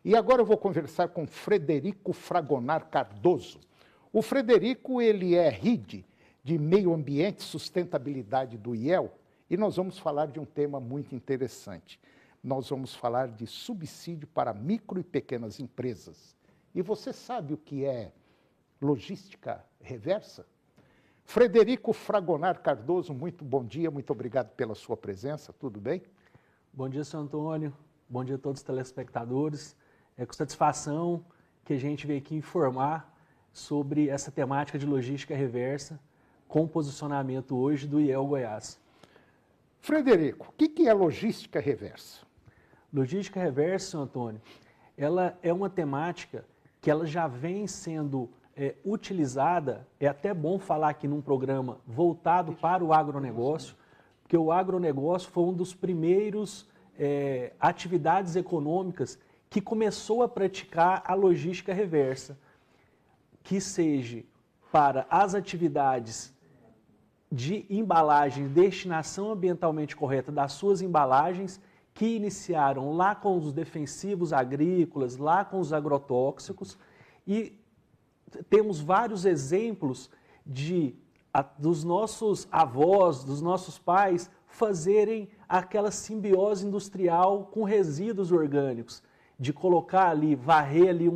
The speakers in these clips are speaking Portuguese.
E agora eu vou conversar com Frederico Fragonar Cardoso. O Frederico, ele é RID, de Meio Ambiente e Sustentabilidade do IEL, e nós vamos falar de um tema muito interessante. Nós vamos falar de subsídio para micro e pequenas empresas. E você sabe o que é logística reversa? Frederico Fragonar Cardoso, muito bom dia, muito obrigado pela sua presença, tudo bem? Bom dia, senhor Antônio, bom dia a todos os telespectadores. É com satisfação que a gente veio aqui informar sobre essa temática de logística reversa com o posicionamento hoje do IEL Goiás. Frederico, o que é logística reversa? Logística reversa, senhor Antônio, ela é uma temática que ela já vem sendo utilizada, é até bom falar aqui num programa voltado para o agronegócio, porque o agronegócio foi um dos primeiros atividades econômicas que começou a praticar a logística reversa, que seja para as atividades de embalagem, destinação ambientalmente correta das suas embalagens, que iniciaram lá com os defensivos agrícolas, lá com os agrotóxicos, e temos vários exemplos dos nossos avós, dos nossos pais, fazerem aquela simbiose industrial com resíduos orgânicos, de colocar ali, varrer ali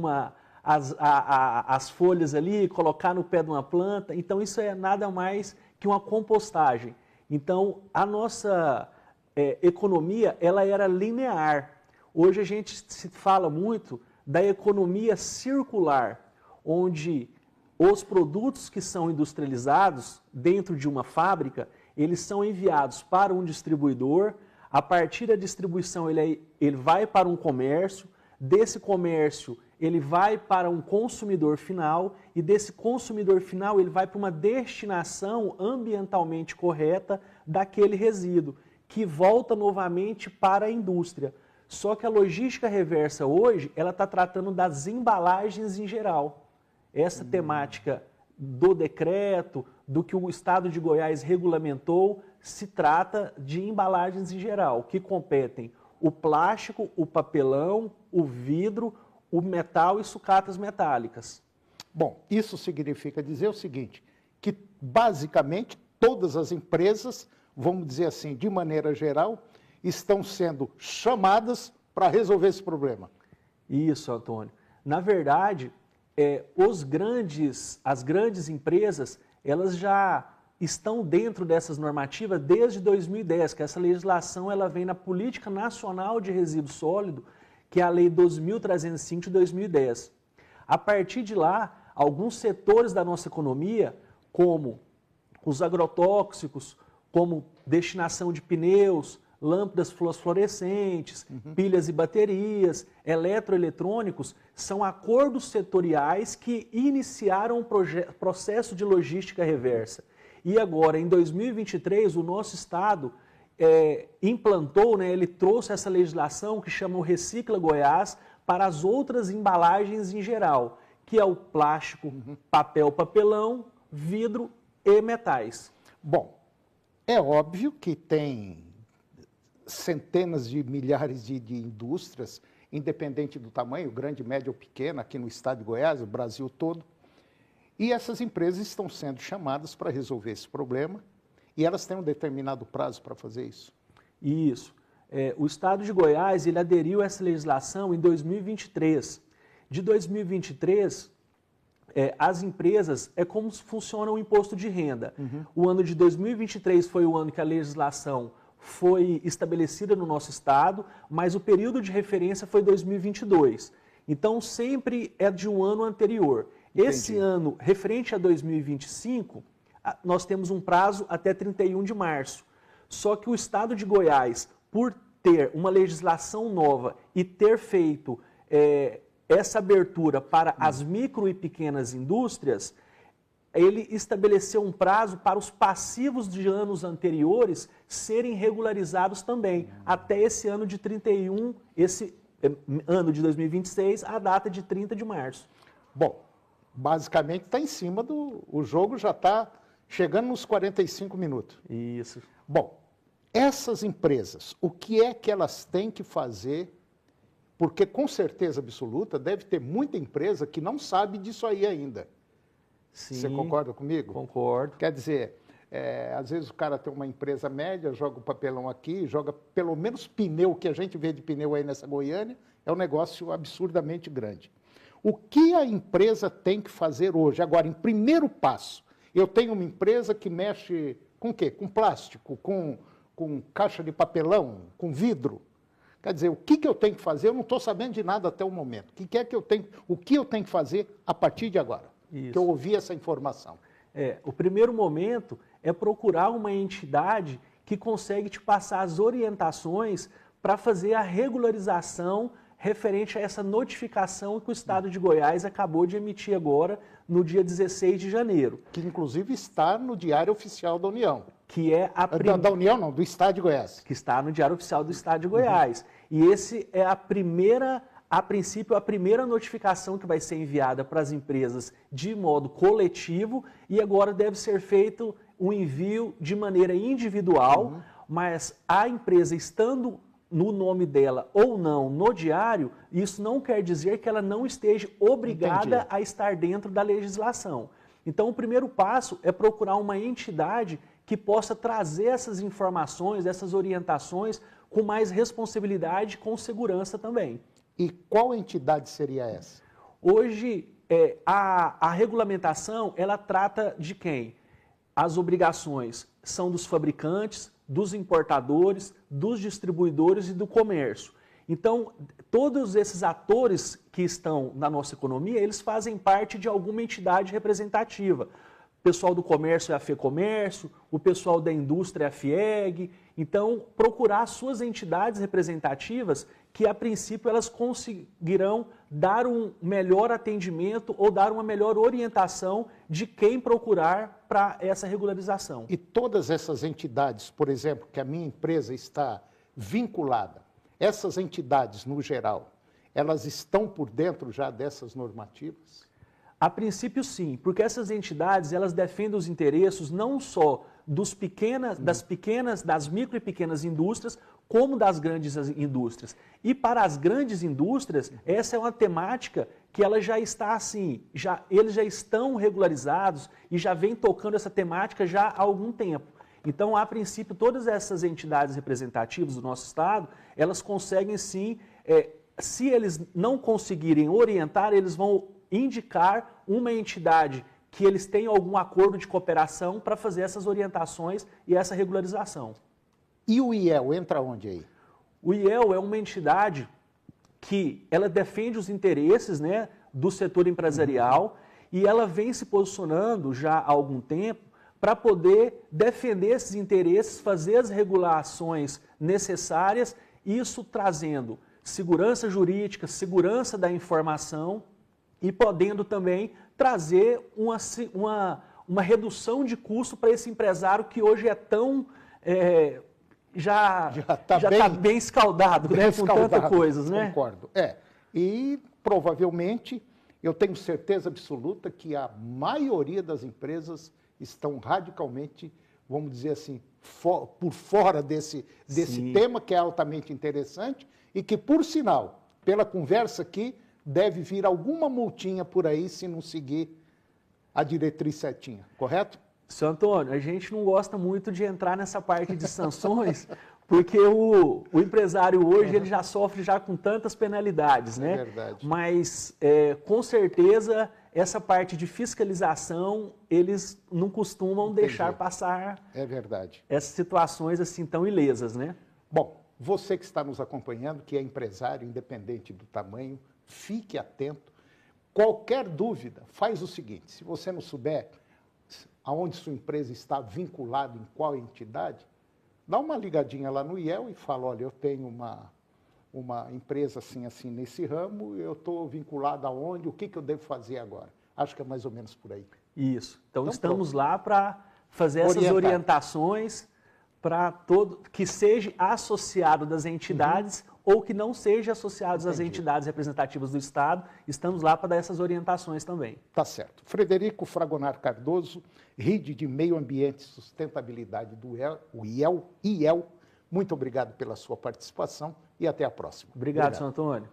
as folhas ali, colocar no pé de uma planta. Então isso é nada mais que uma compostagem. Então a nossa economia, ela era linear. Hoje a gente se fala muito da economia circular, onde os produtos que são industrializados dentro de uma fábrica, eles são enviados para um distribuidor, a partir da distribuição ele vai para um comércio, desse comércio ele vai para um consumidor final e desse consumidor final ele vai para uma destinação ambientalmente correta daquele resíduo, que volta novamente para a indústria. Só que a logística reversa hoje, ela está tratando das embalagens em geral. Essa temática do decreto, do que o Estado de Goiás regulamentou, se trata de embalagens em geral, que competem o plástico, o papelão, o vidro, o metal e sucatas metálicas. Bom, isso significa dizer o seguinte, que basicamente todas as empresas, vamos dizer assim, de maneira geral, estão sendo chamadas para resolver esse problema. Isso, Antônio. Na verdade, as grandes empresas, elas já estão dentro dessas normativas desde 2010, que essa legislação ela vem na Política Nacional de Resíduo Sólido, que é a Lei 12.305 de 2010. A partir de lá, alguns setores da nossa economia, como os agrotóxicos, como destinação de pneus, lâmpadas fluorescentes, pilhas e baterias, eletroeletrônicos, são acordos setoriais que iniciaram o processo de logística reversa. E agora, em 2023, o nosso Estado implantou, ele trouxe essa legislação que chama o Recicla Goiás para as outras embalagens em geral, que é o plástico, papelão, vidro e metais. Bom, é óbvio que tem centenas de milhares de indústrias, independente do tamanho, grande, média ou pequena, aqui no estado de Goiás, o Brasil todo. E essas empresas estão sendo chamadas para resolver esse problema e elas têm um determinado prazo para fazer isso. Isso. O estado de Goiás ele aderiu a essa legislação em 2023. De 2023, as empresas, como funciona o imposto de renda. O ano de 2023 foi o ano que a legislação foi estabelecida no nosso estado, mas o período de referência foi 2022. Então, sempre é de um ano anterior. Entendi. Esse ano, referente a 2025, nós temos um prazo até 31 de março. Só que o estado de Goiás, por ter uma legislação nova e ter feito essa abertura para as micro e pequenas indústrias, ele estabeleceu um prazo para os passivos de anos anteriores serem regularizados também, até esse ano de 31, esse ano de 2026, a data de 30 de março. Bom, basicamente está em cima o jogo já está chegando nos 45 minutos. Porque, com certeza absoluta, deve ter muita empresa que não sabe disso aí ainda. Sim, você concorda comigo? Concordo. Quer dizer, às vezes o cara tem uma empresa média, joga o papelão aqui, joga pelo menos pneu, que a gente vê de pneu aí nessa Goiânia, é um negócio absurdamente grande. O que a empresa tem que fazer hoje? Agora, em primeiro passo, eu tenho uma empresa que mexe com o quê? Com plástico, com caixa de papelão, com vidro. Quer dizer, o que eu tenho que fazer? Eu não estou sabendo de nada até o momento. O que eu tenho que fazer a partir de agora? Isso. Que eu ouvi essa informação. O primeiro momento é procurar uma entidade que consegue te passar as orientações para fazer a regularização referente a essa notificação que o Estado de Goiás acabou de emitir agora, no dia 16 de janeiro. Que, inclusive, está no Diário Oficial da União. Que é a Da União, não, do Estado de Goiás. Que está no Diário Oficial do Estado de Goiás. E esse é a princípio, a primeira notificação que vai ser enviada para as empresas de modo coletivo, e agora deve ser feito um envio de maneira individual, mas a empresa estando no nome dela ou não no diário, isso não quer dizer que ela não esteja obrigada a estar dentro da legislação. Então, o primeiro passo é procurar uma entidade que possa trazer essas informações, essas orientações com mais responsabilidade e com segurança também. E qual entidade seria essa? Hoje, a regulamentação, ela trata de quem? As obrigações são dos fabricantes, dos importadores, dos distribuidores e do comércio. Então, todos esses atores que estão na nossa economia, eles fazem parte de alguma entidade representativa. O pessoal do comércio é a FEComércio, o pessoal da indústria é a FIEG. Então, procurar suas entidades representativas que, a princípio, elas conseguirão dar um melhor atendimento ou dar uma melhor orientação de quem procurar para essa regularização. E todas essas entidades, por exemplo, que a minha empresa está vinculada, essas entidades, no geral, elas estão por dentro já dessas normativas? A princípio, sim, porque essas entidades, elas defendem os interesses não só das micro e pequenas indústrias, como das grandes indústrias. E para as grandes indústrias, essa é uma temática que ela já está assim, eles já estão regularizados e já vem tocando essa temática já há algum tempo. Então, a princípio, todas essas entidades representativas do nosso Estado, elas conseguem sim, se eles não conseguirem orientar, eles vão indicar uma entidade que eles tenham algum acordo de cooperação para fazer essas orientações e essa regularização. E o IEL entra onde aí? O IEL é uma entidade que ela defende os interesses, né, do setor empresarial e ela vem se posicionando já há algum tempo para poder defender esses interesses, fazer as regulações necessárias, isso trazendo segurança jurídica, segurança da informação e podendo também trazer uma redução de custo para esse empresário que hoje é tão... já está bem escaldado, bem né? escaldado, Com tantas coisas, né? Concordo. E provavelmente, eu tenho certeza absoluta que a maioria das empresas estão radicalmente, vamos dizer assim, por fora desse tema que é altamente interessante e que, por sinal, pela conversa aqui, deve vir alguma multinha por aí se não seguir a diretriz certinha, correto? Seu Antônio, a gente não gosta muito de entrar nessa parte de sanções, porque o empresário hoje ele já sofre já com tantas penalidades, né? É verdade. Mas, com certeza, essa parte de fiscalização, eles não costumam deixar passar essas situações assim tão ilesas, né? Bom, você que está nos acompanhando, que é empresário, independente do tamanho, fique atento. Qualquer dúvida, faz o seguinte, se você não souber aonde sua empresa está vinculada, em qual entidade, dá uma ligadinha lá no IEL e fala, olha, eu tenho uma empresa assim nesse ramo, eu estou vinculado aonde, o que eu devo fazer agora? Acho que é mais ou menos por aí. Isso. Então estamos lá para fazer essas orientações para todo que seja associado das entidades ou que não seja associado às entidades representativas do Estado. Estamos lá para dar essas orientações também. Tá certo. Frederico Fragonar Cardoso, RID de Meio Ambiente e Sustentabilidade do IEL, muito obrigado pela sua participação e até a próxima. Obrigado, Sr. Antônio.